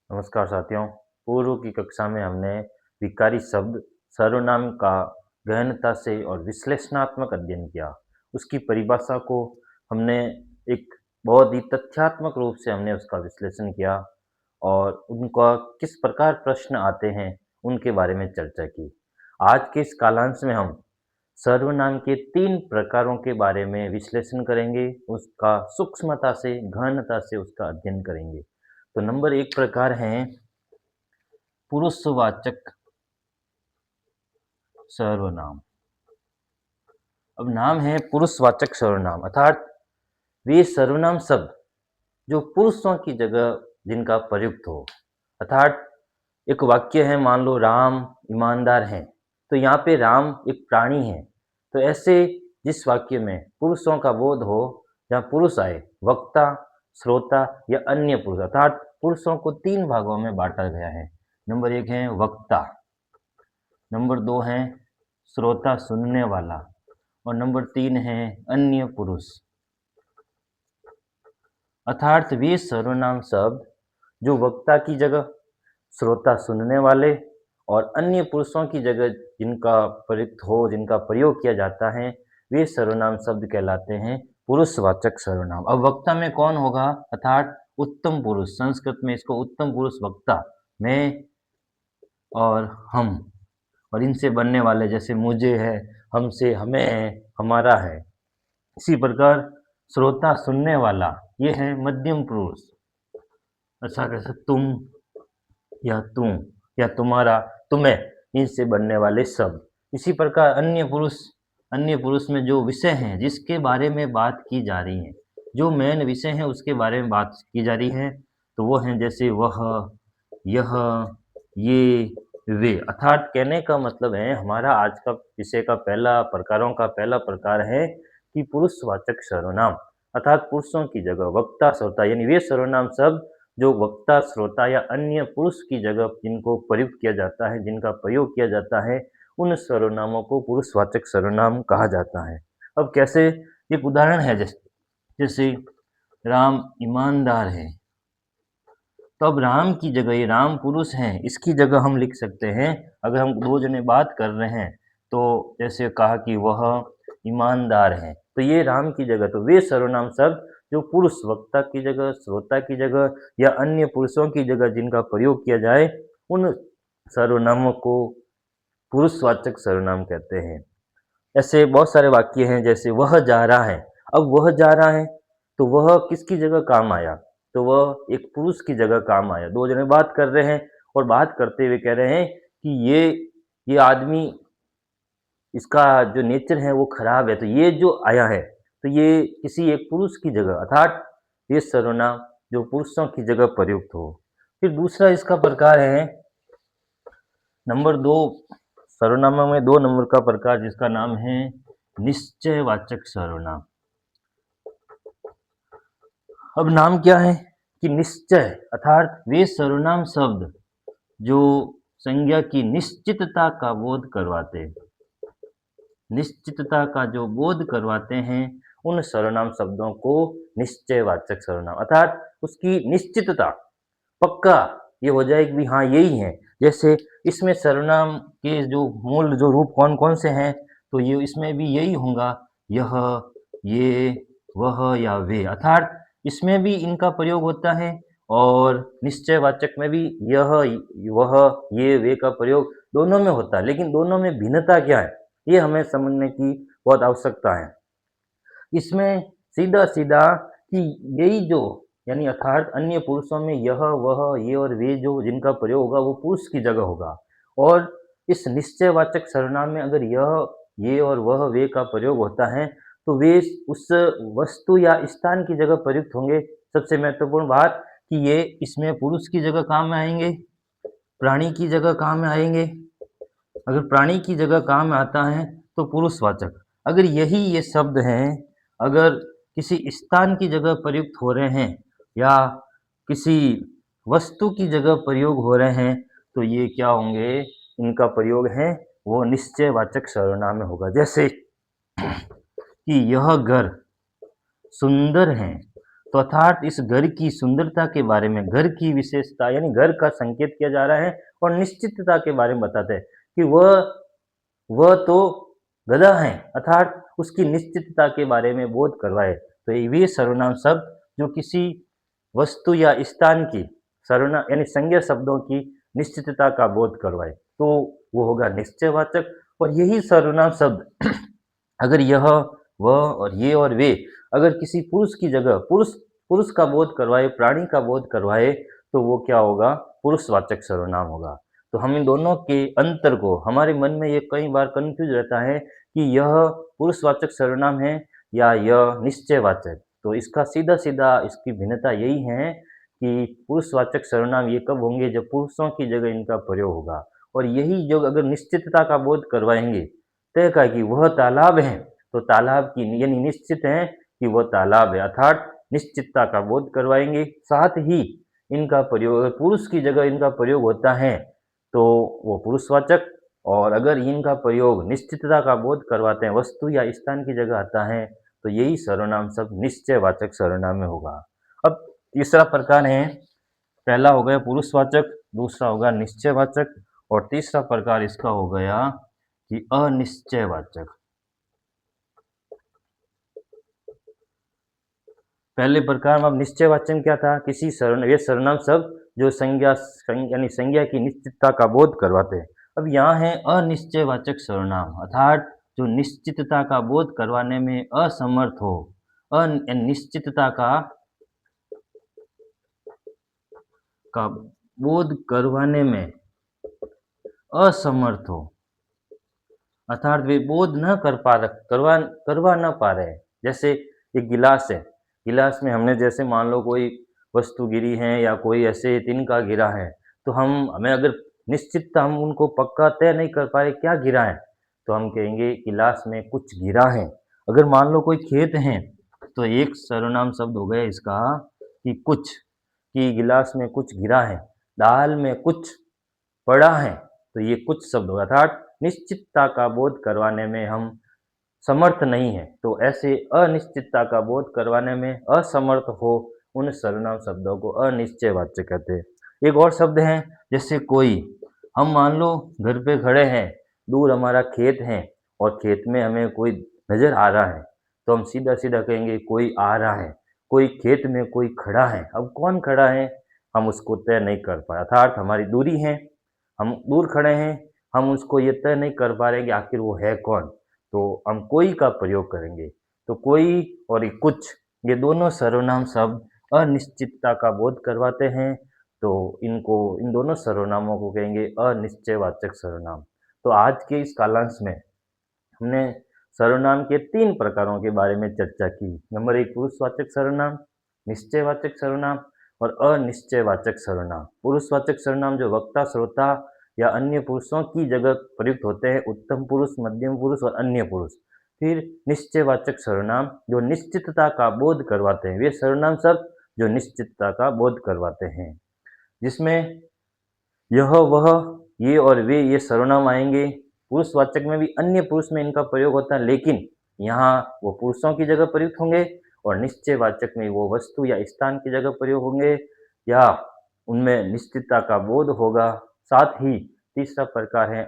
नमस्कार साथियों। पूर्व की कक्षा में हमने विकारी शब्द सर्वनाम का गहनता से और विश्लेषणात्मक अध्ययन किया। उसकी परिभाषा को हमने एक बहुत ही तथ्यात्मक रूप से हमने उसका विश्लेषण किया और उनका किस प्रकार प्रश्न आते हैं उनके बारे में चर्चा की। आज के इस कालांश में हम सर्वनाम के 3 प्रकारों के बारे में विश्लेषण करेंगे, उसका सूक्ष्मता से, गहनता से उसका अध्ययन करेंगे। तो नंबर 1 प्रकार है पुरुषवाचक सर्वनाम। अब नाम है पुरुषवाचक सर्वनाम, अर्थात वे सर्वनाम शब्द जो पुरुषों की जगह जिनका प्रयुक्त हो। अर्थात एक वाक्य है, मान लो राम ईमानदार हैं, तो यहाँ पे राम एक प्राणी है। तो ऐसे जिस वाक्य में पुरुषों का बोध हो, जहाँ पुरुष आए, वक्ता, श्रोता या अन्य पुरुष, अर्थात पुरुषों को 3 भागों में बांटा गया है। नंबर 1 है वक्ता, नंबर 2 है श्रोता सुनने वाला और नंबर 3 है अन्य पुरुष। अर्थात वे सर्वनाम शब्द जो वक्ता की जगह, श्रोता सुनने वाले और अन्य पुरुषों की जगह जिनका प्रयुक्त हो, जिनका प्रयोग किया जाता है, वे सर्वनाम शब्द कहलाते हैं पुरुषवाचक सर्वनाम। अब वक्ता में कौन होगा? अर्थात उत्तम पुरुष। संस्कृत में इसको उत्तम पुरुष वक्ता, मैं और हम और इनसे बनने वाले, जैसे मुझे है, हमसे, हमें है, हमारा है। इसी प्रकार श्रोता सुनने वाला, ये है मध्यम पुरुष। अच्छा, कैसे तुम या तुम या तुम्हारा, तुम्हें, इनसे बनने वाले शब्द। इसी प्रकार अन्य पुरुष में जो विषय हैं जिसके बारे में बात की जा रही है, जो मेन विषय है उसके बारे में बात की जा रही है, तो वो हैं जैसे वह, यह, ये, वे। अर्थात कहने का मतलब है, हमारा आज का विषय का प्रकारों का पहला प्रकार है कि पुरुषवाचक सर्वनाम, अर्थात पुरुषों की जगह वक्ता, श्रोता, यानी वे सर्वनाम शब्द जो वक्ता, श्रोता या अन्य पुरुष की जगह जिनको प्रयुक्त किया जाता है, जिनका प्रयोग किया जाता है, उन सर्वनामों को पुरुषवाचक सर्वनाम कहा जाता है। अब कैसे? एक उदाहरण है, जैसे राम ईमानदार है, तो अब राम की जगह, ये राम पुरुष हैं, इसकी जगह हम लिख सकते हैं, अगर हम 2 जने बात कर रहे हैं तो जैसे कहा कि वह ईमानदार हैं, तो ये राम की जगह, तो वे सर्वनाम शब्द जो पुरुष, वक्ता की जगह, श्रोता की जगह या अन्य पुरुषों की जगह जिनका प्रयोग किया जाए, उन सर्वनामों को पुरुषवाचक सर्वनाम कहते हैं। ऐसे बहुत सारे वाक्य हैं, जैसे वह जा रहा है। अब वह जा रहा है, तो वह किसकी जगह काम आया? तो वह एक पुरुष की जगह काम आया। 2 जने बात कर रहे हैं और बात करते हुए कह रहे हैं कि ये आदमी, इसका जो नेचर है वो खराब है, तो ये जो आया है, तो ये किसी एक पुरुष की जगह, अर्थात ये सर्वनाम जो पुरुषों की जगह प्रयुक्त हो। फिर दूसरा इसका प्रकार है नंबर 2, सर्वनामों में 2 नंबर का प्रकार, जिसका नाम है निश्चयवाचक सर्वनाम। अब नाम क्या है कि निश्चय, अर्थात वे सर्वनाम शब्द जो संज्ञा की निश्चितता का बोध करवाते हैं, निश्चितता का जो बोध करवाते हैं, उन सर्वनाम शब्दों को निश्चयवाचक सर्वनाम, अर्थात उसकी निश्चितता, पक्का ये हो जाए कि भी हाँ यही है। जैसे इसमें सर्वनाम के जो मूल जो रूप कौन कौन से हैं, तो ये इसमें भी यही होगा, यह, ये, वह या वे। अर्थात इसमें भी इनका प्रयोग होता है और निश्चयवाचक में भी यह, वह, ये, वे का प्रयोग दोनों में होता है। लेकिन दोनों में भिन्नता क्या है, ये हमें समझने की बहुत आवश्यकता है। इसमें सीधा-सीधा कि यही जो, यानी अर्थात अन्य पुरुषों में यह, वह, ये और वे जो जिनका प्रयोग होगा वो पुरुष की जगह होगा, और इस निश्चयवाचक सर्वनाम में अगर यह, ये और वह, वे का प्रयोग होता है, तो वे उस वस्तु या स्थान की जगह प्रयुक्त होंगे। सबसे महत्वपूर्ण बात कि ये इसमें पुरुष की जगह काम में आएंगे, प्राणी की जगह काम में आएंगे। अगर प्राणी की जगह काम में आता है तो पुरुषवाचक। अगर यही ये शब्द हैं, अगर किसी स्थान की जगह प्रयुक्त हो रहे हैं या किसी वस्तु की जगह प्रयोग हो रहे हैं, तो ये क्या होंगे? इनका प्रयोग है वो निश्चयवाचक सर्वनाम में होगा। जैसे कि यह घर सुंदर है, तो अर्थात इस घर की सुंदरता के बारे में, घर की विशेषता यानी घर का संकेत किया जा रहा है और निश्चितता के बारे में बताते हैं कि वह तो गधा है, अर्थात उसकी निश्चितता के बारे में बोध करवाए। तो ये वे सर्वनाम शब्द जो किसी वस्तु या स्थान की सर्वनाम यानी संज्ञा शब्दों की निश्चितता का बोध करवाए, तो वो होगा निश्चयवाचक। और यही सर्वनाम शब्द अगर यह, वह और ये और वे अगर किसी पुरुष की जगह पुरुष पुरुष का बोध करवाए, प्राणी का बोध करवाए, तो वो क्या होगा? पुरुषवाचक सर्वनाम होगा। तो हम इन दोनों के अंतर को, हमारे मन में ये कई बार कन्फ्यूज रहता है कि यह पुरुषवाचक सर्वनाम है या यह निश्चयवाचक। तो इसका सीधा-सीधा इसकी भिन्नता यही है कि पुरुषवाचक सर्वनाम ये कब होंगे? जब पुरुषों की जगह इनका प्रयोग होगा। और यही जो अगर निश्चितता का बोध करवाएँगे, तय का कि वह तालाब है, तो तालाब की यानी निश्चित है कि वह तालाब है, अर्थात निश्चितता का बोध करवाएँगे। साथ ही इनका प्रयोग अगर पुरुष की जगह इनका प्रयोग होता है, तो वो पुरुषवाचक, और अगर इनका प्रयोग निश्चितता का बोध करवाते हैं, वस्तु या स्थान की जगह आता है, तो यही सर्वनाम शब्द निश्चयवाचक सर्वनाम में होगा। अब तीसरा प्रकार है, पहला हो गया पुरुषवाचक, दूसरा होगा निश्चयवाचक और तीसरा प्रकार इसका हो गया कि अनिश्चयवाचक। पहले प्रकार में अब निश्चयवाचक क्या था? किसी ये सर्वनाम शब्द जो यानी संज्ञा की निश्चितता का बोध करवाते हैं। अब यहाँ है अनिश्चयवाचक सर्वनाम, अर्थात जो निश्चितता का बोध करवाने में असमर्थ हो, अनिश्चितता का बोध करवाने में असमर्थ हो, अर्थात वे बोध न कर पा रहे, करवा न पा रहे। जैसे एक गिलास है, गिलास में हमने जैसे मान लो कोई वस्तु गिरी है या कोई ऐसे तिनका गिरा है, तो हमें अगर निश्चित हम उनको पक्का तय नहीं कर पा रहे क्या गिरा है, तो हम कहेंगे गिलास में कुछ गिरा है। अगर मान लो कोई खेत है, तो एक सर्वनाम शब्द हो गया इसका कि कुछ, कि गिलास में कुछ गिरा है, दाल में कुछ पड़ा है, तो ये कुछ शब्द होगा, अर्थात निश्चितता का बोध करवाने में हम समर्थ नहीं है। तो ऐसे अनिश्चितता का बोध करवाने में असमर्थ हो, उन सर्वनाम शब्दों को अनिश्चयवाचक कहते हैं। एक और शब्द है, जैसे कोई, हम मान लो घर पे खड़े हैं, दूर हमारा खेत है और खेत में हमें कोई नजर आ रहा है, तो हम सीधा सीधा कहेंगे कोई आ रहा है। कोई खेत में कोई खड़ा है, अब कौन खड़ा है हम उसको तय नहीं कर पाए, अर्थात हमारी दूरी है, हम दूर खड़े हैं, हम उसको ये तय नहीं कर पा रहे कि आखिर वो है कौन, तो हम कोई का प्रयोग करेंगे। तो कोई और ये कुछ, ये दोनों सर्वनाम शब्द अनिश्चितता का बोध करवाते हैं, तो इन दोनों सर्वनामों को कहेंगे अनिश्चयवाचक सर्वनाम। तो आज के इस कालांश में हमने सर्वनाम के 3 प्रकारों के बारे में चर्चा की। नंबर 1 पुरुषवाचक सर्वनाम, निश्चयवाचक सर्वनाम और अनिश्चयवाचक सर्वनाम। पुरुषवाचक सर्वनाम जो वक्ता, श्रोता या अन्य पुरुषों की जगह प्रयुक्त होते हैं, उत्तम पुरुष, मध्यम पुरुष और अन्य पुरुष। फिर निश्चयवाचक सर्वनाम जो निश्चितता का बोध करवाते हैं, वे सर्वनाम शब्द जो निश्चितता का बोध करवाते हैं, जिसमें यह, वह, ये और वे ये सर्वनाम आएंगे। पुरुषवाचक में भी अन्य पुरुष में इनका प्रयोग होता है, लेकिन यहाँ वो पुरुषों की जगह प्रयुक्त होंगे और निश्चयवाचक में वो वस्तु या स्थान की जगह प्रयोग होंगे या उनमें निश्चितता का बोध होगा। साथ ही तीसरा प्रकार है